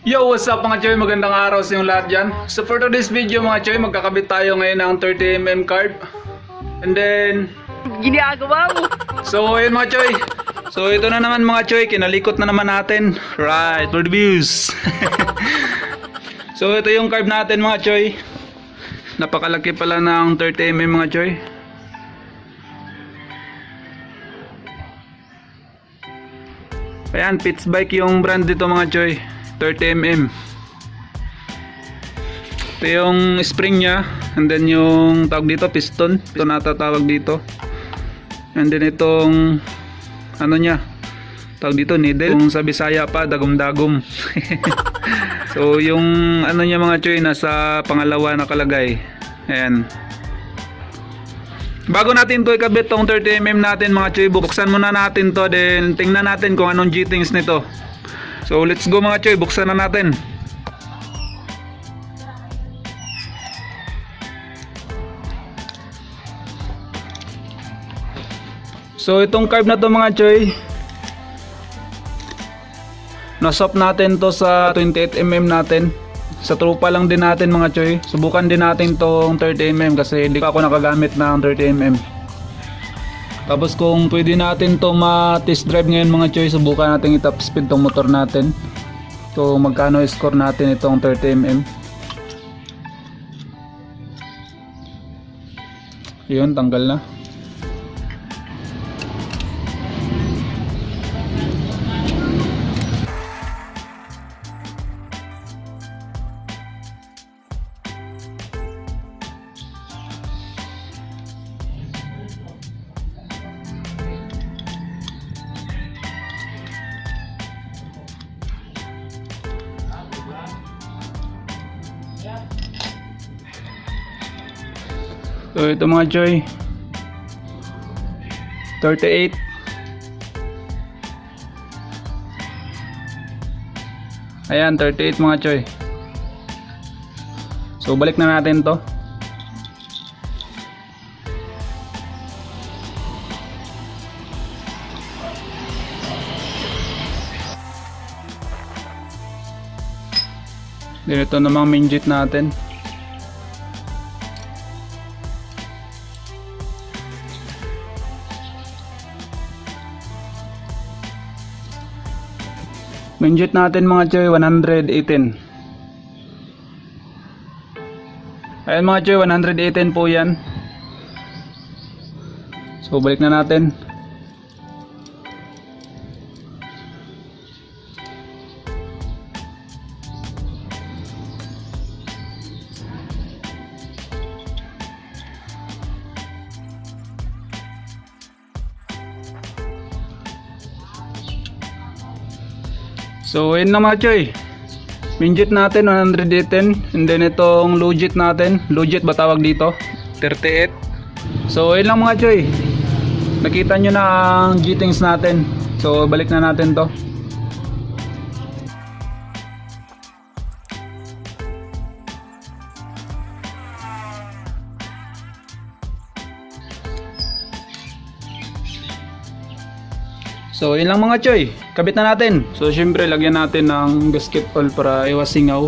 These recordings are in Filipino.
Yo, what's up mga choy? Magandang araw sa inyong lahat dyan. So for today's video mga choy, magkakabit tayo ngayon ng 30mm carb. And then Ginagawa mo. so ayun mga choy. So ito na naman mga choy, kinalikot na naman natin. Right, for the views. So ito yung carb natin mga choy. Napakalaki pala ng 30mm mga choy. Ayan, Pitsbike yung brand dito mga choy. 30mm. Ito yung spring nya, and then yung tawag dito piston, ito natatawag dito, and then itong ano nya tawag dito needle, kung sa Bisaya pa dagom-dagom. So yung ano nya mga choy nasa pangalawa nakalagay. Ayan. Bago natin to ikabit tong 30mm natin mga choy, buksan muna natin to, then tingnan natin kung anong G-things nito. So let's go mga choy, buksan na natin. So itong carb na to mga choy, nasop natin to sa 28mm natin. Sa trupa lang din natin mga choy. Subukan din natin tong 30mm kasi hindi ako nakagamit ng 30mm. Tapos kung pwede natin to ma-test drive ngayon mga choy, subukan natin i-top speed tong motor natin. So magkano score natin itong 30mm. Yun, tanggal na. So ito mga choy, 38. Ayan, 38 mga choy. So balik na natin to. Dito namang minjit natin. Minjit natin mga choy, 118. Ayan mga choy, 118 po yan. So balik na natin. So yun na mga choy, minjit natin 118, and then itong logit natin, logit ba tawag dito, 38. So yun lang mga choy, nakita nyo na ang G-things natin. So balik na natin to. So yun lang mga choy, kabit na natin. So syempre lagyan natin ng gasket oil para iwas singaw.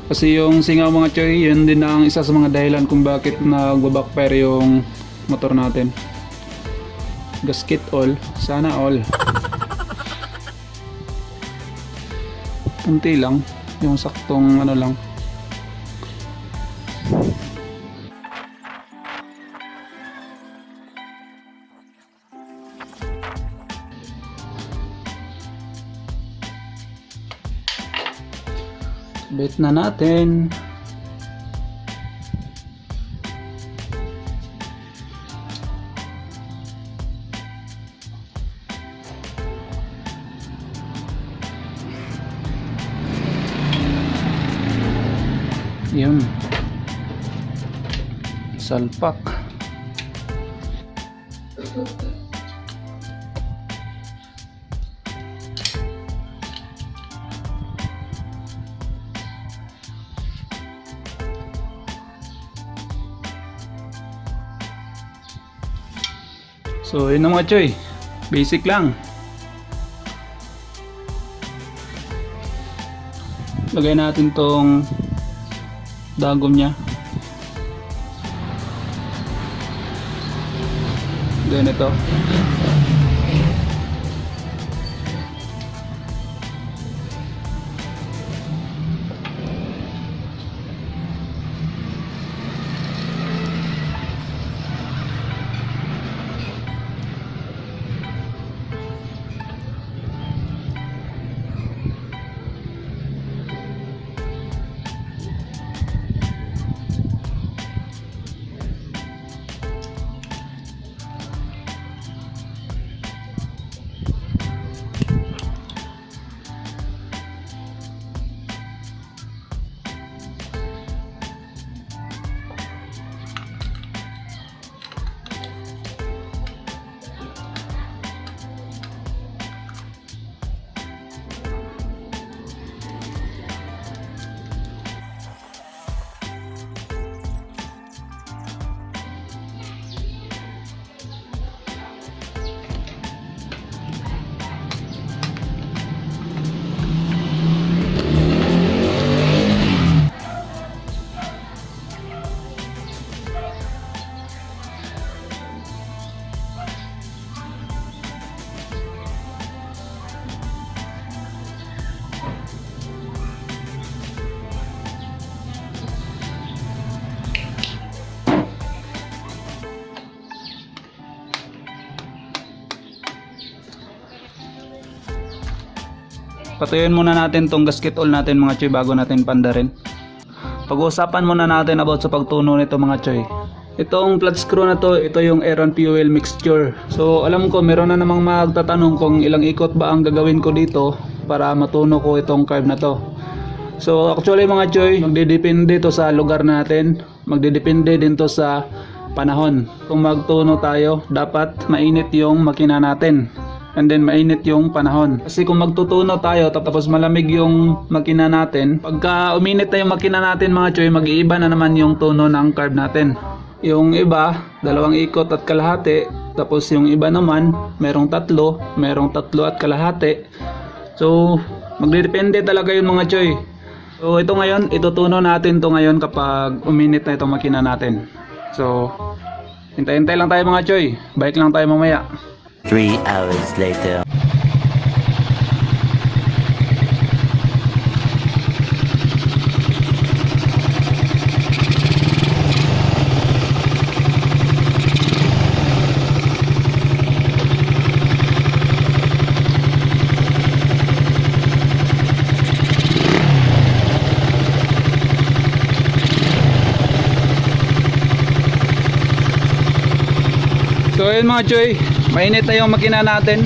Kasi yung singaw mga choy, yun din ang isa sa mga dahilan kung bakit nagbabackfire yung motor natin. Gasket oil, sana all. Kunti lang, yung saktong ano lang. Bit na natin. Yun. Salpak. So yun na mga choy, basic lang. Lagay natin tong dagom niya. Then ito. Patuyuin muna natin tong gasket oil natin mga choy bago natin pandarin. Pag-uusapan muna natin about sa pagtuno nito mga choy. Itong flat screw na to, ito yung air and fuel mixture. So alam ko meron na namang magtatanong kung ilang ikot ba ang gagawin ko dito para matuno ko itong carb na to. So actually mga choy, magdidepende to sa lugar natin, magdidepende din to sa panahon. Kung magtuno tayo, dapat mainit yung makina natin. And then mainit yung panahon. Kasi kung magtutuno tayo tapos malamig yung makina natin, pagka uminit na yung makina natin mga choy, mag-iiba na naman yung tuno ng carb natin. Yung iba, 2 ikot at kalahati. Tapos yung iba naman, merong 3 at kalahati. So, magdidepende talaga yun mga choy. So, ito ngayon, itutuno natin to ngayon kapag uminit na itong makina natin. So, hintay-hintay lang tayo mga choy. Balik lang tayo mamaya. 3 hours later. So ayun mga choy, mainit na yung makina natin.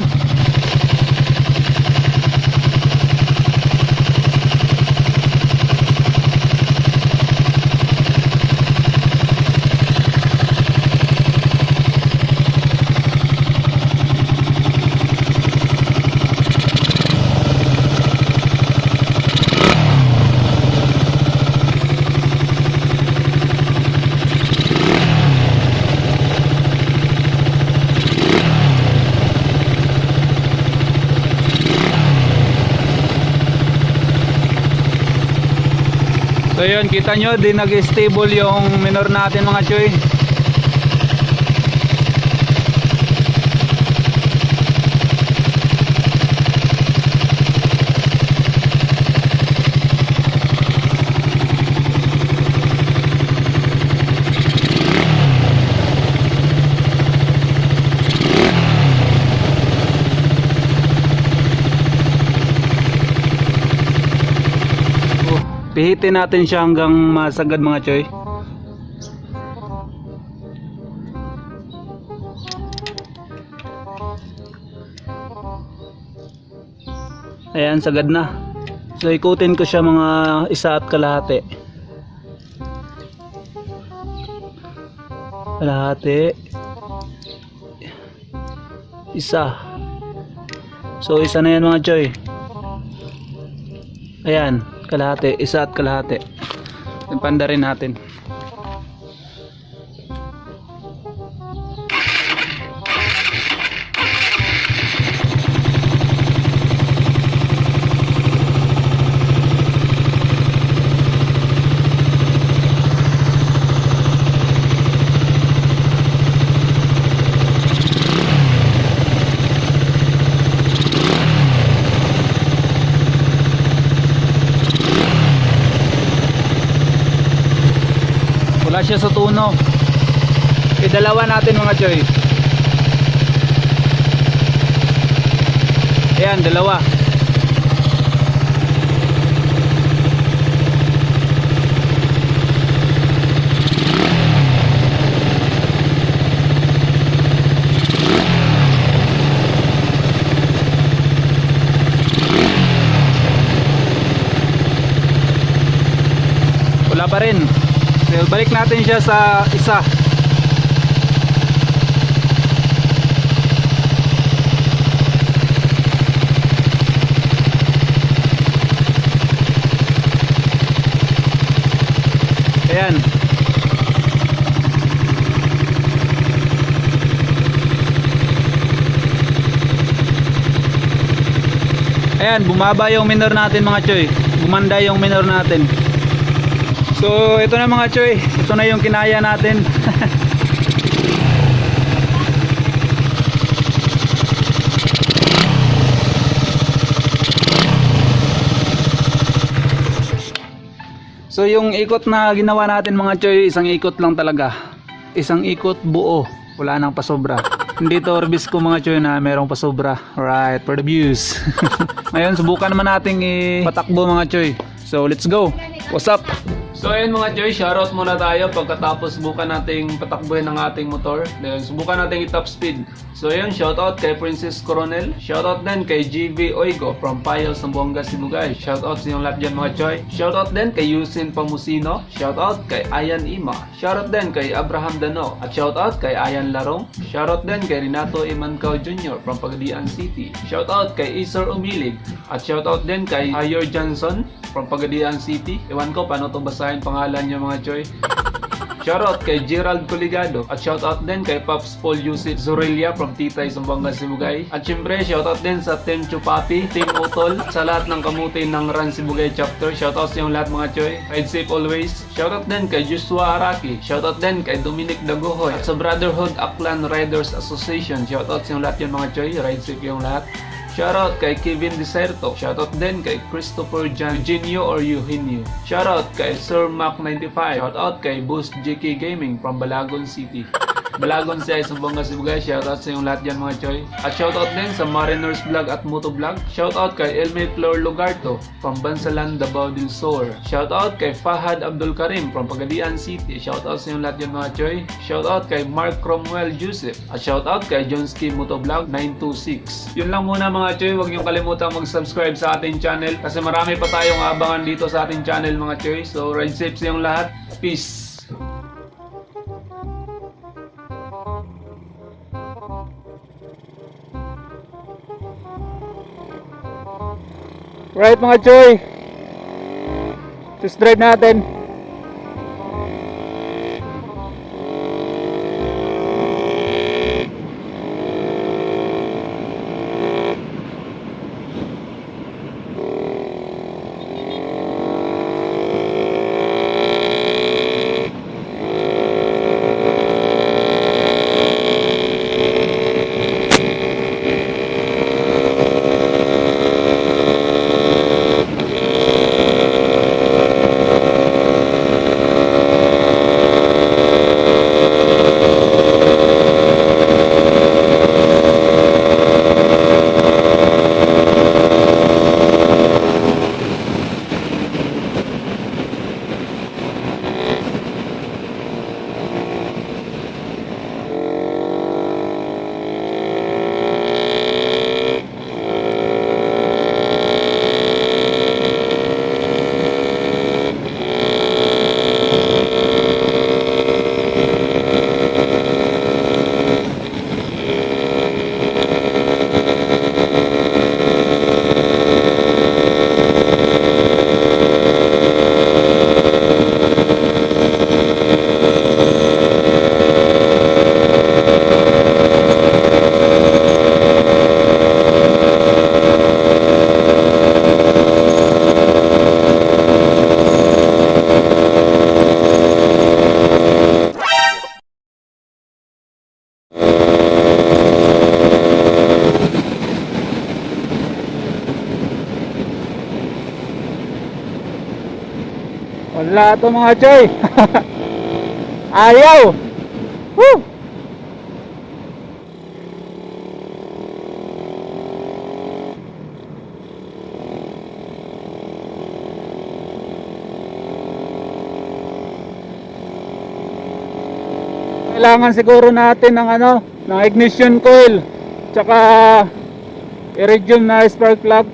So yun, kita nyo, di nag-stable yung minor natin mga choy. Pihitin natin siya hanggang masagad mga choy. Ayan, sagad na. So ikutin ko siya mga 1 at kalahati. Kalahati. 1. So isa na yan mga choy. Ayan, kalahati, 1 at kalahati. Panda rin natin. Kasya sa tuno. Idalawa natin mga choy. Ayan, dalawa. Wala pa rin. So, balik natin siya sa isa. Ayan. Ayan, bumaba yung minor natin mga choy. Gumanda yung minor natin. So, ito na mga choy. Ito na yung kinaya natin. So, yung ikot na ginawa natin mga choy, isang ikot lang talaga. Isang ikot buo. Wala nang pasobra. Hindi to orbis ko mga choy na merong pasobra. Right, for the views. Ngayon, subukan naman nating ipatakbo mga choy. So, let's go. What's up? So ayun mga choy, shoutout muna tayo pagkatapos subukan nating patakbuhin ng ating motor. Then subukan nating i-top speed. So ayun, shoutout kay Princess Coronel. Shoutout din kay GB Oigo from Payo, Zamboanga, Sibugay. Shoutout sa inyong lahat dyan mga choy. Shoutout din kay Yusin Pamusino. Shoutout kay Ayan Ima. Shoutout din kay Abraham Dano. At shoutout kay Ayan Larong. Shoutout din kay Renato Imancao Jr. from Pagadian City. Shoutout kay Isor Umilig. At shoutout din kay Ayor Johnson from Pagadian City. Ewan ko paano ito basahin pangalan niya mga choy. Shoutout kay Gerald Coligado. At shoutout din kay Pops Paul Yusif Zorelia from Titay, Zamboanga, Sibugay. At syempre shoutout din sa Team Chupapi, Team Utol, sa lahat ng kamuti ng Run Sibugay chapter. Shoutout sa yung lahat mga choy. Ride safe always. Shoutout din kay Joshua Araki. Shoutout din kay Dominic Dagohoy. At sa Brotherhood Aklan Riders Association. Shoutout sa yung lahat yung mga choy. Ride safe yung lahat. Shoutout kay Kevin Deserto. Shoutout din kay Christopher Jan Eugenio or Eugenio. Shoutout kay Sir Mac 95. Shoutout kay Boost JK Gaming from Balagon City. Balagon siya, Zamboanga, Sibugay. Shoutout sa yung lahat dyan mga choy. At shoutout din sa Mariners Vlog at Moto Vlog. Shoutout kay Elme Flor Lugarto from Bansalan, Davao del Sur. Shoutout kay Fahad Abdul Karim from Pagadian City. Shoutout sa yung lahat dyan mga choy. Shoutout kay Mark Cromwell Joseph. At shoutout kay Johnski Moto Vlog 926. Yun lang muna mga choy. Huwag niyong kalimutan mag-subscribe sa ating channel kasi marami pa tayong abangan dito sa ating channel mga choy. So ride safe sa yung lahat. Peace! Right mga choy, test drive natin. Wala to mga choy. Ayaw! Woo! Kailangan siguro natin ng ng ignition coil, tsaka iridium na spark plug.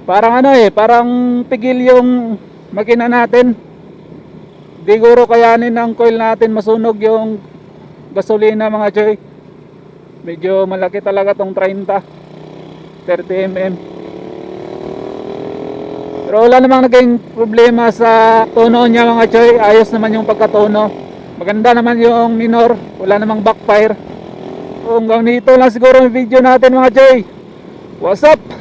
Parang parang pigil yung makina natin. Siguro kayanin ng coil natin masunog yung gasolina mga choy. Medyo malaki talaga tong 30 mm. Pero wala namang naging problema sa tono niya mga choy. Ayos naman yung pagkatono. Maganda naman yung minor, wala namang backfire. So hanggang dito lang siguro yung video natin mga choy. What's up?